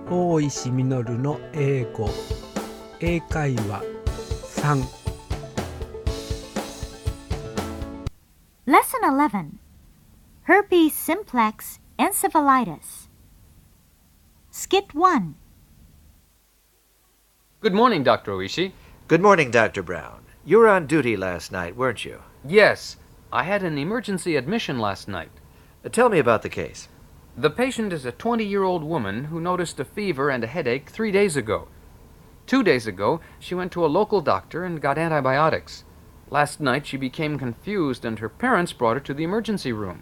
大石実の英語英会話3 Lesson 11 Herpes simplex Encephalitis Skit 1 Good morning, Dr. Oishi. Good morning, Dr. Brown. You were on duty last night, weren't you? Yes, I had an emergency admission last night. Tell me about the case. The patient is a 20-year-old woman who noticed a fever and a headache 3 days ago. 2 days ago, she went to a local doctor and got antibiotics. Last night, she became confused and her parents brought her to the emergency room.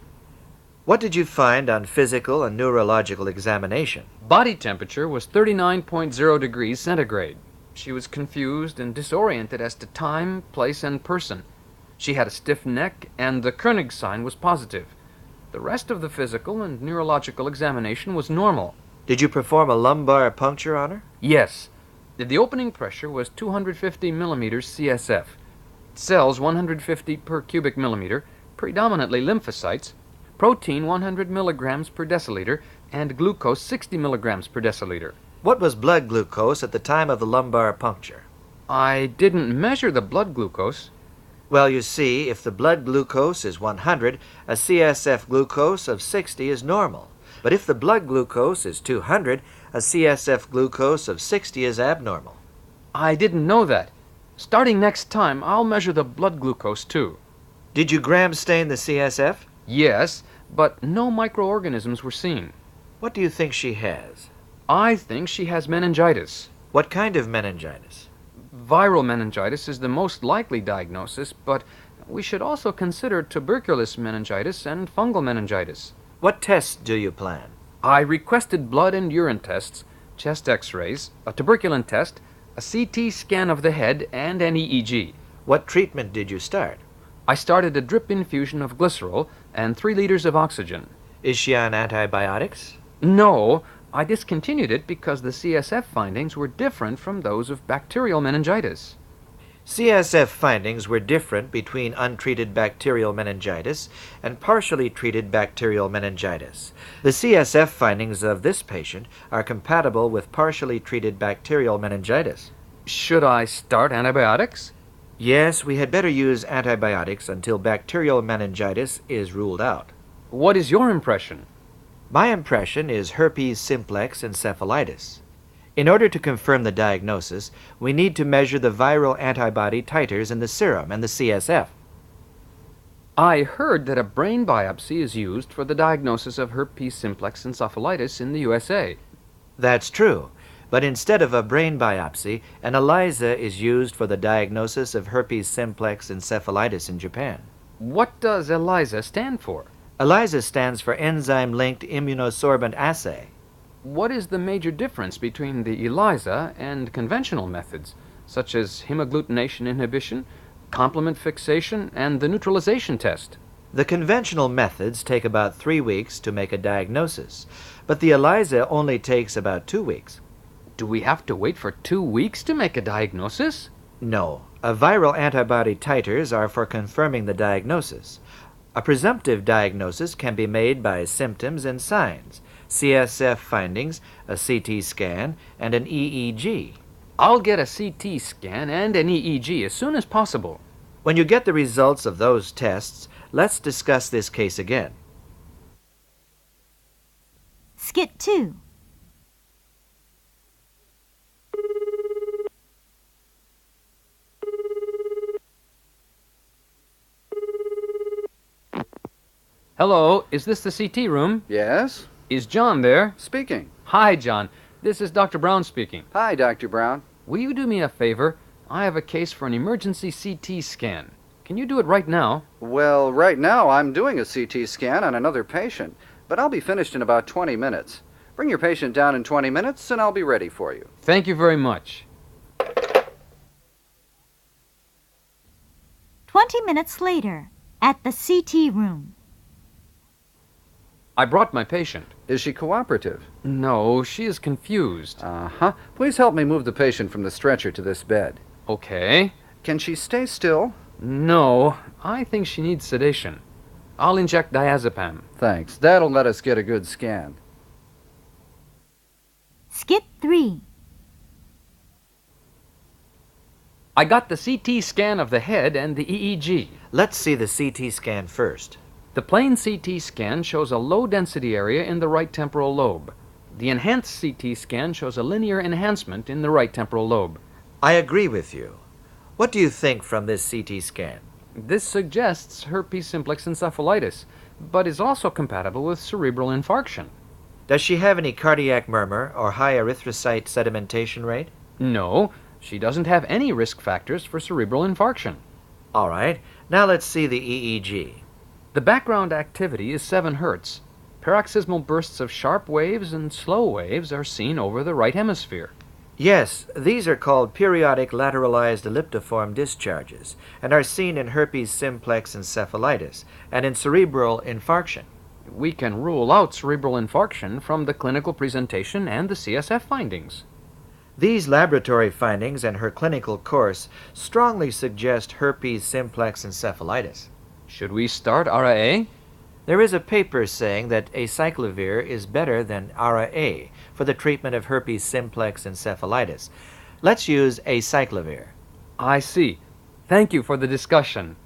What did you find on physical and neurological examination? Body temperature was 39.0 degrees centigrade. She was confused and disoriented as to time, place, and person. She had a stiff neck, and the Koenig sign was positive. The rest of the physical and neurological examination was normal. Did you perform a lumbar puncture on her? Yes. The opening pressure was 250 millimeters CSF. Cells 150 per cubic millimeter, predominantly lymphocytes, protein 100 milligrams per deciliter, and glucose 60 milligrams per deciliter. What was blood glucose at the time of the lumbar puncture? I didn't measure the blood glucose. Well, you see, if the blood glucose is 100, a CSF glucose of 60 is normal. But if the blood glucose is 200, a CSF glucose of 60 is abnormal. I didn't know that. Starting next time, I'll measure the blood glucose too. Did you gram stain the CSF? Yes, but no microorganisms were seen. What do you think she has? I think she has meningitis. What kind of meningitis? Viral meningitis is the most likely diagnosis, but we should also consider tuberculous meningitis and fungal meningitis. What tests do you plan? I requested blood and urine tests, chest x-rays, a tuberculin test, a CT scan of the head, and an EEG. What treatment did you start? I started a drip infusion of glycerol and 3 liters of oxygen. Is she on antibiotics? No, I discontinued it because the CSF findings were different from those of bacterial meningitis. CSF findings were different between untreated bacterial meningitis and partially treated bacterial meningitis. The CSF findings of this patient are compatible with partially treated bacterial meningitis. Should I start antibiotics? Yes, we had better use antibiotics until bacterial meningitis is ruled out. What is your impression? My impression is herpes simplex encephalitis. In order to confirm the diagnosis, we need to measure the viral antibody titers in the serum and the CSF. I heard that a brain biopsy is used for the diagnosis of herpes simplex encephalitis in the USA. That's true, but instead of a brain biopsy, an ELISA is used for the diagnosis of herpes simplex encephalitis in Japan. What does ELISA stand for? ELISA stands for Enzyme-Linked Immunosorbent Assay. What is the major difference between the ELISA and conventional methods, such as hemagglutination inhibition, complement fixation, and the neutralization test? The conventional methods take about 3 weeks to make a diagnosis, but the ELISA only takes about 2 weeks. Do we have to wait for 2 weeks to make a diagnosis? No. Viral antibody titers are for confirming the diagnosis. A presumptive diagnosis can be made by symptoms and signs, CSF findings, a CT scan, and an EEG. I'll get a CT scan and an EEG as soon as possible. When you get the results of those tests, let's discuss this case again. Skit 2 Hello, is this the CT room? Yes? Is John there? Speaking. Hi, John. This is Dr. Brown speaking. Hi, Dr. Brown. Will you do me a favor? I have a case for an emergency CT scan. Can you do it right now? Well, right now I'm doing a CT scan on another patient, but I'll be finished in about 20 minutes. Bring your patient down in 20 minutes and I'll be ready for you. Thank you very much. 20 minutes later, at the CT room. I brought my patient. Is she cooperative? No, she is confused. Uh-huh. Please help me move the patient from the stretcher to this bed. Okay. Can she stay still? No, I think she needs sedation. I'll inject diazepam. Thanks. That'll let us get a good scan. Skit 3. I got the CT scan of the head and the EEG. Let's see the CT scan first. The plain CT scan shows a low-density area in the right temporal lobe. The enhanced CT scan shows a linear enhancement in the right temporal lobe. I agree with you. What do you think from this CT scan? This suggests herpes simplex encephalitis, but is also compatible with cerebral infarction. Does she have any cardiac murmur or high erythrocyte sedimentation rate? No, she doesn't have any risk factors for cerebral infarction. All right, now let's see the EEG. The background activity is 7 Hz. Paroxysmal bursts of sharp waves and slow waves are seen over the right hemisphere. Yes, these are called periodic lateralized elliptiform discharges and are seen in herpes simplex encephalitis and in cerebral infarction. We can rule out cerebral infarction from the clinical presentation and the CSF findings. These laboratory findings and her clinical course strongly suggest herpes simplex encephalitis. Should we start RAA? There is a paper saying that acyclovir is better than ARA-A for the treatment of herpes simplex encephalitis. Let's use acyclovir. I see. Thank you for the discussion.